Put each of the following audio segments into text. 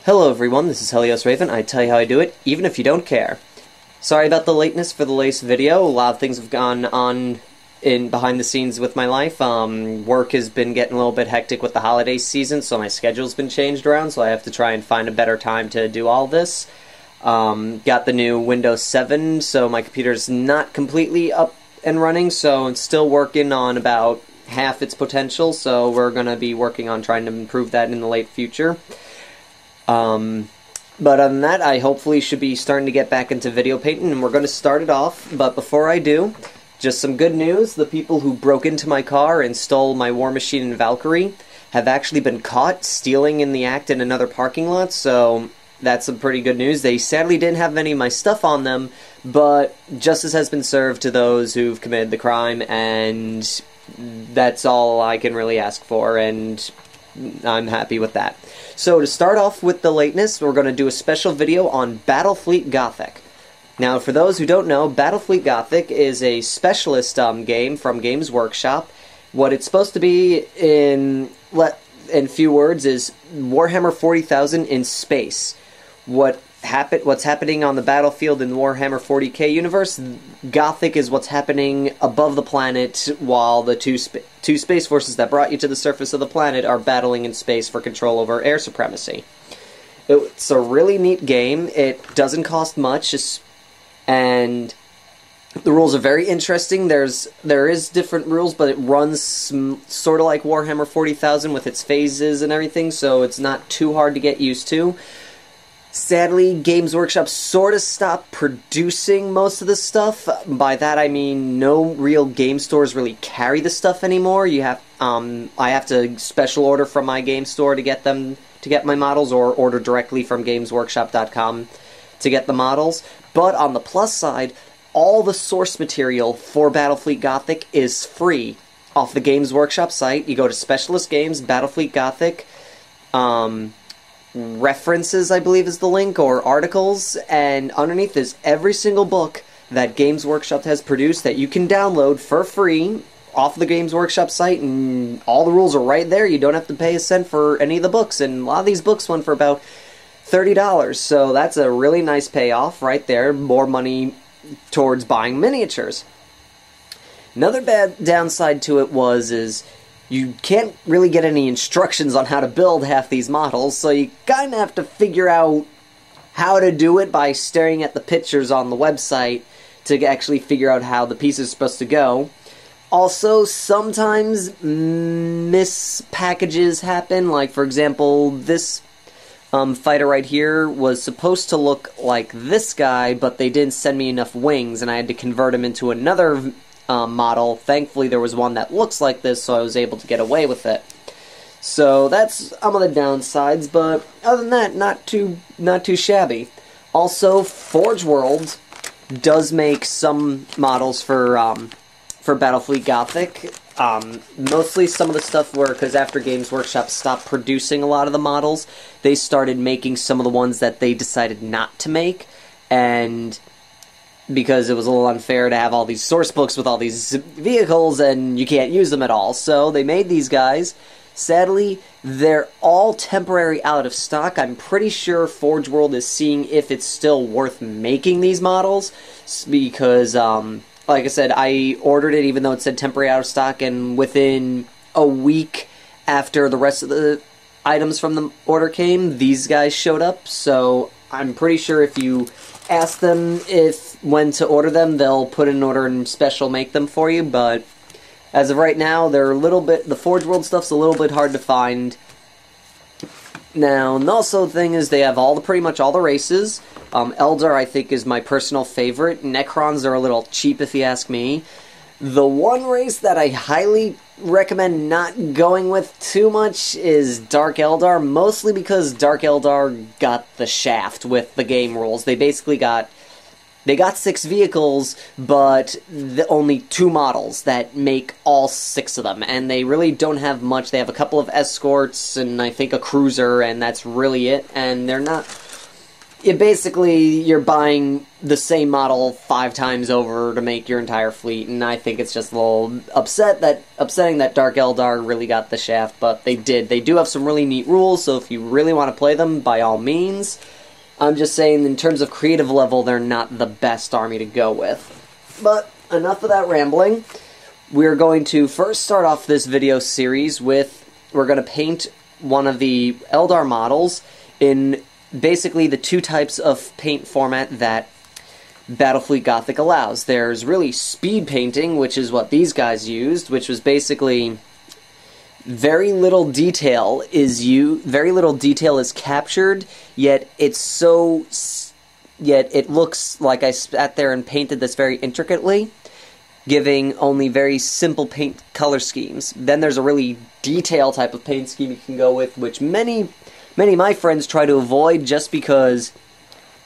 Hello everyone, this is Helios Raven. I tell you how I do it, even if you don't care. Sorry about the lateness for the latest video. A lot of things have gone on behind the scenes with my life. Work has been getting a little bit hectic with the holiday season, so my schedule's been changed around, so I have to try and find a better time to do all this. Got the new Windows 7, so my computer's not completely up and running, so it's still working on about half its potential, so we're going to be working on trying to improve that in the late future. But other than that, I hopefully should be starting to get back into video painting, and we're going to start it off. But before I do, just some good news. The people who broke into my car and stole my War Machine and Valkyrie have actually been caught stealing in the act in another parking lot, so that's some pretty good news. They sadly didn't have any of my stuff on them, but justice has been served to those who've committed the crime, and that's all I can really ask for, and I'm happy with that. So to start off with the lateness, we're going to do a special video on Battle Fleet Gothic. Now, for those who don't know, Battle Fleet Gothic is a specialist game from Games Workshop. What it's supposed to be, in few words, is Warhammer 40,000 in space. What's happening on the battlefield in the Warhammer 40k universe, Gothic is what's happening above the planet, while the two space forces that brought you to the surface of the planet are battling in space for control over air supremacy. It's a really neat game. It doesn't cost much, and the rules are very interesting. There is different rules, but it runs sort of like Warhammer 40,000 with its phases and everything, so it's not too hard to get used to. Sadly, Games Workshop sort of stopped producing most of this stuff. By that I mean no real game stores really carry the stuff anymore. I have to special order from my game store to get my models, or order directly from gamesworkshop.com to get the models. But on the plus side, all the source material for Battle Fleet Gothic is free off the Games Workshop site. You go to Specialist Games, Battle Fleet Gothic, references, I believe is the link, or articles, and underneath is every single book that Games Workshop has produced that you can download for free off the Games Workshop site, and all the rules are right there. You don't have to pay a cent for any of the books, and a lot of these books went for about $30, so that's a really nice payoff right there. More money towards buying miniatures. Another bad downside to it is you can't really get any instructions on how to build half these models, so you kind of have to figure out how to do it by staring at the pictures on the website to actually figure out how the piece is supposed to go. Also, sometimes mispackages happen, like for example, this fighter right here was supposed to look like this guy, but they didn't send me enough wings, and I had to convert him into another model. Thankfully there was one that looks like this, so I was able to get away with it. So that's some of the downsides, but other than that, not too shabby. Also, Forge World does make some models for Battle Fleet Gothic. Mostly some of the stuff because after Games Workshop stopped producing a lot of the models, they started making some of the ones that they decided not to make, and because it was a little unfair to have all these source books with all these vehicles and you can't use them at all. So they made these guys. Sadly, they're all temporary out of stock. I'm pretty sure Forge World is seeing if it's still worth making these models, because, like I said, I ordered it even though it said temporary out of stock, and within a week after the rest of the items from the order came, these guys showed up. So I'm pretty sure if you ask them when to order them, they'll put in an order and special make them for you, but as of right now, the Forge World stuff's a little bit hard to find. Now, and also the thing is, they have pretty much all the races. Eldar, I think, is my personal favorite. Necrons are a little cheap, if you ask me. The one race that I highly recommend not going with too much is Dark Eldar, mostly because Dark Eldar got the shaft with the game rules. They basically got 6 vehicles, but only 2 models that make all 6 of them, and they really don't have much. They have a couple of escorts and I think a cruiser, and that's really it, and they're not you're buying the same model 5 times over to make your entire fleet, and I think it's just a little upsetting that Dark Eldar really got the shaft, but they did. They do have some really neat rules, so if you really want to play them, by all means. I'm just saying, in terms of creative level, they're not the best army to go with. But enough of that rambling. We're going to first start off this video series with, we're going to paint one of the Eldar models in basically the 2 types of paint format that Battle Fleet Gothic allows. There's really speed painting, which is what these guys used, which was basically very little detail is captured, yet it looks like I sat there and painted this very intricately, giving only very simple paint color schemes. Then there's a really detailed type of paint scheme you can go with, which many of my friends try to avoid just because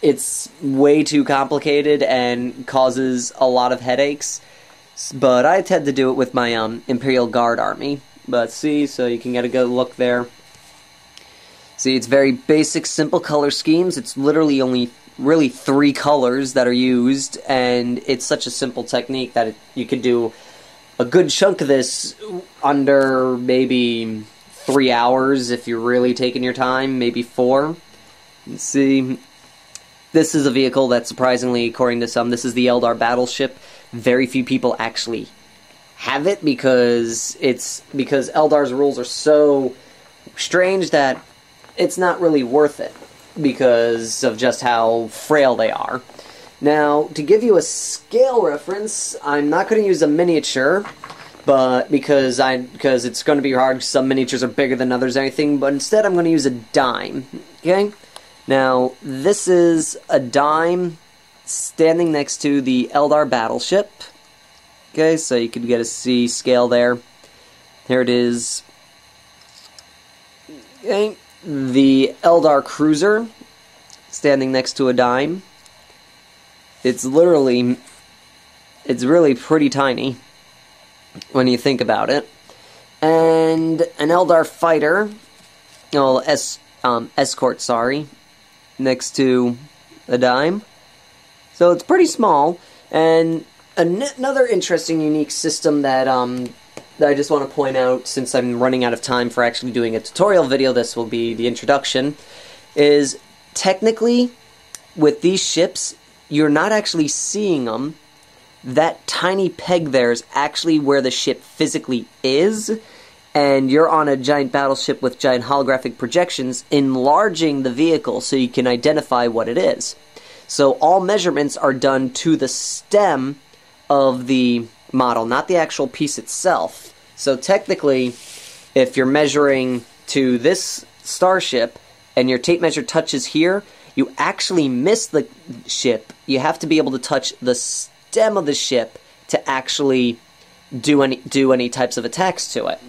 it's way too complicated and causes a lot of headaches. But I tend to do it with my Imperial Guard army. But see, so you can get a good look there. See, it's very basic, simple color schemes. It's literally only really 3 colors that are used, and it's such a simple technique that you could do a good chunk of this under maybe 3 hours if you're really taking your time, maybe 4. Let's see. This is a vehicle that, surprisingly, according to some, this is the Eldar battleship. Very few people actually have it because Eldar's rules are so strange that it's not really worth it because of just how frail they are. Now, to give you a scale reference, I'm not going to use a miniature, but because it's going to be hard, some miniatures are bigger than others or anything, but instead I'm going to use a dime, okay? Now, this is a dime standing next to the Eldar battleship, okay, so you can get a C scale there. There it is. Okay, the Eldar cruiser standing next to a dime. It's really pretty tiny when you think about it. And an Eldar fighter, escort, sorry, next to a dime. So it's pretty small. And another interesting, unique system that I just want to point out, since I'm running out of time for actually doing a tutorial video, this will be the introduction, is technically, with these ships, you're not actually seeing them. That tiny peg there is actually where the ship physically is, and you're on a giant battleship with giant holographic projections enlarging the vehicle so you can identify what it is. So all measurements are done to the stem of the model, not the actual piece itself. So technically, if you're measuring to this starship and your tape measure touches here, you actually miss the ship. You have to be able to touch the stem of the ship to actually do any types of attacks to it.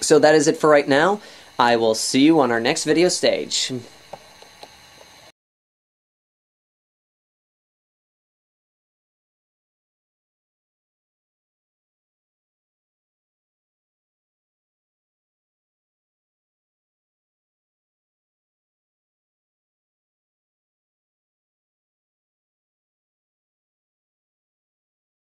So that is it for right now. I will see you on our next video stage.